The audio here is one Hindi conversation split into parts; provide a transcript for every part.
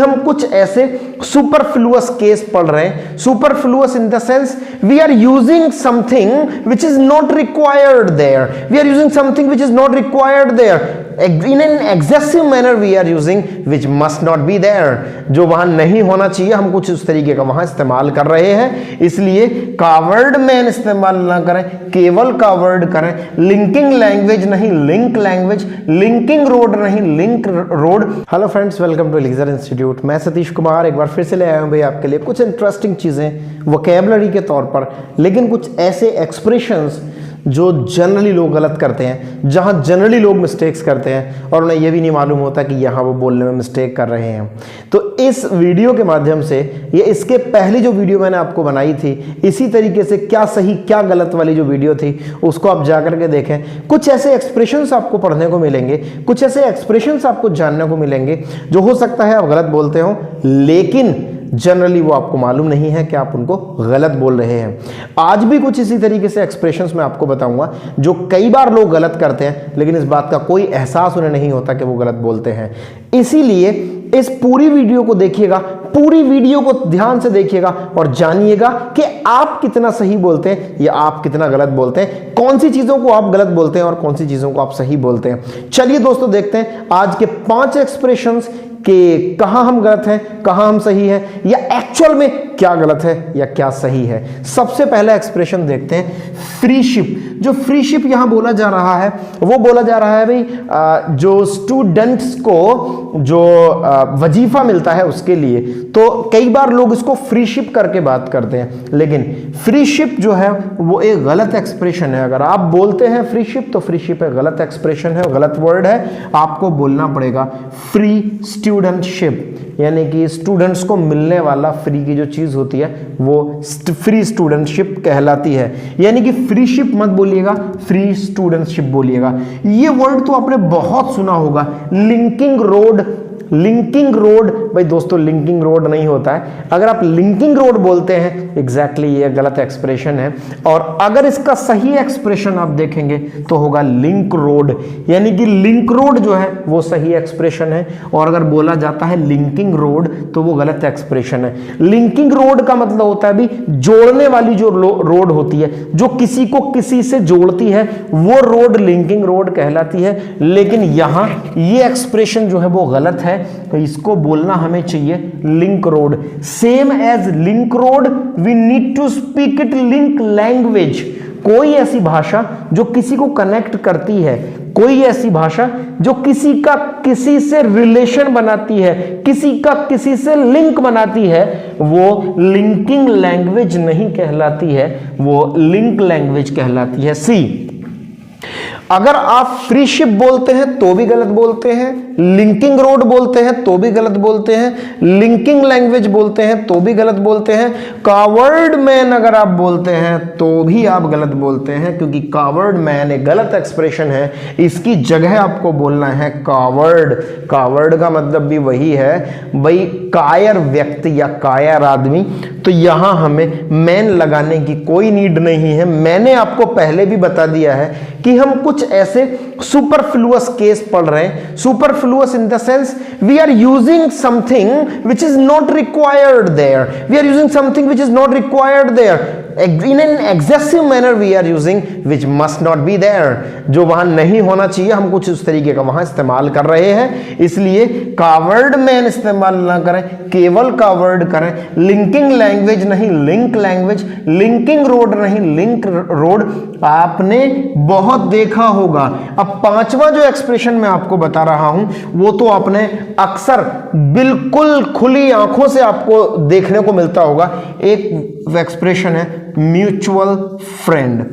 कि हम कुछ ऐसे सुपरफ्लुअस केस पढ़ रहे हैं। Superfluous in the sense we are using something which is not required there, we are using something which is not required there, in an excessive manner we are using which must not be there, जो वहां नहीं होना चाहिए हम कुछ उस तरीके का वहां इस्तेमाल कर रहे हैं। इसलिए कावर्ड मैन इस्तेमाल ना करें, केवल कावर्ड करें। लिंकिंग लैंग्वेज नहीं लिंक लैंग्वेज, लिंकिंग रोड नहीं link road. Hello friends, welcome to Elixir institute. मैं सतीश कुमार एक बार फिर से ले आया हूं भाई आपके लिए कुछ इंटरेस्टिंग चीजें वोकैबुलरी के तौर पर, लेकिन कुछ ऐसे एक्सप्रेशंस जो जनरली लोग गलत करते हैं, जहां जनरली लोग मिस्टेक्स करते हैं और उन्हें यह भी नहीं मालूम होता कि यहां वो बोलने में मिस्टेक कर रहे हैं। तो इस वीडियो के माध्यम से, ये इसके पहले जो वीडियो मैंने आपको बनाई थी इसी तरीके से क्या सही क्या गलत वाली जो वीडियो थी उसको आप जाकर के देखें। कुछ ऐसे एक्सप्रेशंस आपको पढ़ने को मिलेंगे, कुछ ऐसे एक्सप्रेशंस आपको जानने को मिलेंगे जो हो सकता है आप गलत बोलते हो, लेकिन जनरली वो आपको मालूम नहीं है कि आप उनको गलत बोल रहे हैं। आज भी कुछ इसी तरीके से एक्सप्रेशंस मैं आपको बताऊंगा जो कई बार लोग गलत करते हैं, लेकिन इस बात का कोई एहसास उन्हें नहीं होता कि वो गलत बोलते हैं। इसीलिए इस पूरी वीडियो को देखिएगा, पूरी वीडियो को ध्यान से देखिएगा और जानिएगा कि आप कितना सही बोलते हैं या आप कितना गलत बोलते हैं, कौन सी चीजों को आप गलत बोलते हैं और कौन सी चीजों को आप सही बोलते हैं। चलिए दोस्तों देखते हैं आज के 5 एक्सप्रेशंस कि कहां हम गलत हैं, कहां हम सही हैं, या एक्चुअल में क्या गलत है या क्या सही है। सबसे पहला एक्सप्रेशन देखते हैं, फ्री शिप। जो फ्री शिप यहां बोला जा रहा है वो बोला जा रहा है भाई जो स्टूडेंट्स को जो वजीफा मिलता है उसके लिए। तो कई बार लोग इसको फ्री शिप करके बात करते हैं, लेकिन फ्री शिप जो है वो एक गलत एक्सप्रेशन है। अगर आप बोलते हैं फ्री शिप तो फ्री शिप एक गलत एक्सप्रेशन है, गलत वर्ड है। आपको बोलना पड़ेगा फ्री स्टूडेंटशिप, यानी कि स्टूडेंट्स को मिलने वाला फ्री की जो चीज होती है वो फ्री स्टूडेंटशिप कहलाती है। यानी कि फ्री शिप मत बोलिएगा, फ्री स्टूडेंटशिप बोलिएगा। ये वर्ड तो आपने बहुत सुना होगा, लिंकिंग रोड। लिंकिंग रोड भाई दोस्तों, लिंकिंग रोड नहीं होता है। अगर आप लिंकिंग रोड बोलते हैं एग्जैक्टली ये गलत एक्सप्रेशन है। और अगर इसका सही एक्सप्रेशन आप देखेंगे तो होगा लिंक रोड, यानी कि लिंक रोड जो है वो सही एक्सप्रेशन है। और अगर बोला जाता है लिंकिंग रोड तो वो गलत एक्सप्रेशन है। लिंकिंग रोड का मतलब होता है भी जोड़ने वाली जो रोड होती है, जो किसी को किसी से जोड़ती है, वो रोड लिंकिंग रोड कहलाती है। लेकिन यहां ये एक्सप्रेशन जो है वो गलत है, तो इसको बोलना हमें चाहिए link road. Same as link road we need to speak it link language. कोई ऐसी भाषा जो किसी को कनेक्ट करती है, कोई ऐसी भाषा जो किसी का किसी से रिलेशन बनाती है, किसी का किसी से लिंक बनाती है, वो लिंकिंग लैंग्वेज नहीं कहलाती है, वो लिंक लैंग्वेज कहलाती है। सी, अगर आप फ्री शिप बोलते हैं तो भी गलत बोलते हैं, लिंकिंग रोड बोलते हैं तो भी गलत बोलते हैं, लिंकिंग लैंग्वेज बोलते हैं तो भी गलत बोलते हैं, कावर्ड मैन अगर आप बोलते हैं तो भी आप गलत बोलते हैं, क्योंकि कावर्ड मैन एक गलत एक्सप्रेशन है। इसकी जगह आपको बोलना है कावर्ड। कावर्ड का मतलब भी वही है भाई कायर व्यक्ति या कायर आदमी। तो यहां हमें मैन लगाने की कोई नीड नहीं है। मैंने आपको पहले भी बता दिया है कि हम कुछ ऐसे सुपरफ्लुअस केस पढ़ रहे हैं। Superfluous in the sense we are using something which is not required there, we are using something which is not required there, in an excessive manner we are using which must not be there, जो वहां नहीं होना चाहिए हम कुछ उस तरीके का वहां इस्तेमाल कर रहे हैं। इसलिए कावर्ड मैन इस्तेमाल ना करें, केवल कावर्ड करें। लिंकिंग लैंग्वेज नहीं लिंक लैंग्वेज, लिंकिंग रोड नहीं लिंक रोड। आपने बहुत देखा होगा। अब 5वां जो एक्सप्रेशन मैं आपको बता रहा हूं वो तो आपने अक्सर बिल्कुल खुली आंखों से आपको देखने को मिलता होगा। एक एक्सप्रेशन है म्यूचुअल फ्रेंड।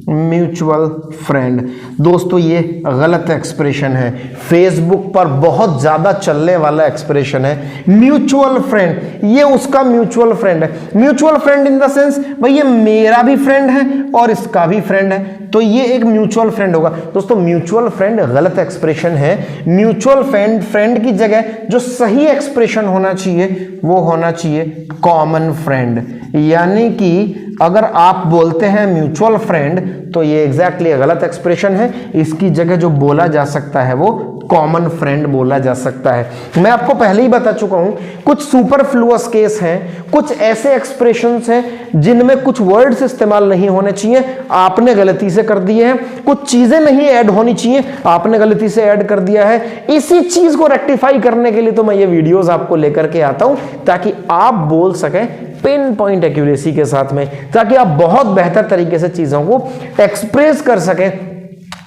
म्यूचुअल फ्रेंड दोस्तों ये गलत एक्सप्रेशन है, फेसबुक पर बहुत ज्यादा चलने वाला एक्सप्रेशन है। म्यूचुअल फ्रेंड, ये उसका म्यूचुअल फ्रेंड है। Mutual friend in the sense भाई ये मेरा भी फ्रेंड है और इसका भी फ्रेंड है, तो ये एक म्यूचुअल फ्रेंड होगा। दोस्तों म्यूचुअल फ्रेंड गलत एक्सप्रेशन है। म्यूचुअल फ्रेंड की जगह जो सही एक्सप्रेशन होना चाहिए वो होना चाहिए कॉमन फ्रेंड, यानी कि अगर आप बोलते हैं म्यूचुअल फ्रेंड तो ये एग्जैक्टली गलत एक्सप्रेशन है। इसकी जगह जो बोला जा सकता है वो कॉमन फ्रेंड बोला जा सकता है। मैं आपको पहले ही बता चुका हूं, कुछ सुपरफ्लुअस केस हैं, कुछ ऐसे एक्सप्रेशंस हैं जिनमें कुछ वर्ड्स इस्तेमाल नहीं होने चाहिए, आपने गलती से कर दिए हैं। कुछ चीजें नहीं ऐड होनी चाहिए, आपने गलती से ऐड कर दिया है। इसी चीज को रेक्टिफाई करने के लिए तो मैं ये वीडियोस आपको लेकर के आता हूं, ताकि आप बोल सकें पिन पॉइंट एक्यूरेसी के साथ में, ताकि आप बहुत बेहतर तरीके से चीजों को एक्सप्रेस कर सकें,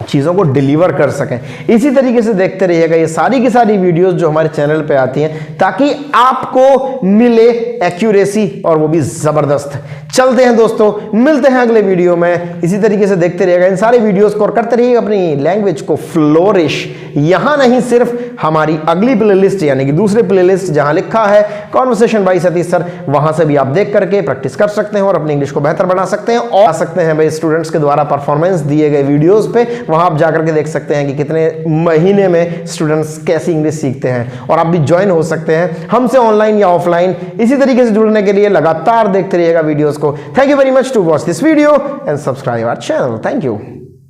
चीज़ों को डिलीवर कर सकें। इसी तरीके से देखते रहिएगा ये सारी की सारी वीडियोस जो हमारे चैनल पे आती हैं, ताकि आपको मिले एक्यूरेसी और वो भी ज़बरदस्त। चलते हैं दोस्तों, मिलते हैं अगले वीडियो में। इसी तरीके से देखते रहिएगा इन सारे वीडियोस को और करते रहिएगा अपनी लैंग्वेज को फ्लोरिश। यहां नहीं, सिर्फ हमारी अगली प्लेलिस्ट यानी कि दूसरे प्लेलिस्ट जहां लिखा है कॉन्वर्सेशन बाय सतीश सर, वहां से भी आप देख करके प्रैक्टिस कर सकते हैं और अपनी इंग्लिश को बेहतर बना सकते हैं। और आ सकते हैं भाई स्टूडेंट्स के द्वारा परफॉर्मेंस दिए गए वीडियोस पे, वहां आप जाकर के देख सकते हैं कि कितने महीने में स्टूडेंट्स कैसी इंग्लिश सीखते हैं। और आप भी ज्वाइन हो सकते हैं हमसे ऑनलाइन या ऑफलाइन। इसी तरीके से जुड़ने के लिए लगातार देखते रहिएगा वीडियोस को। Thank you very much to watch this video and subscribe our channel. Thank you.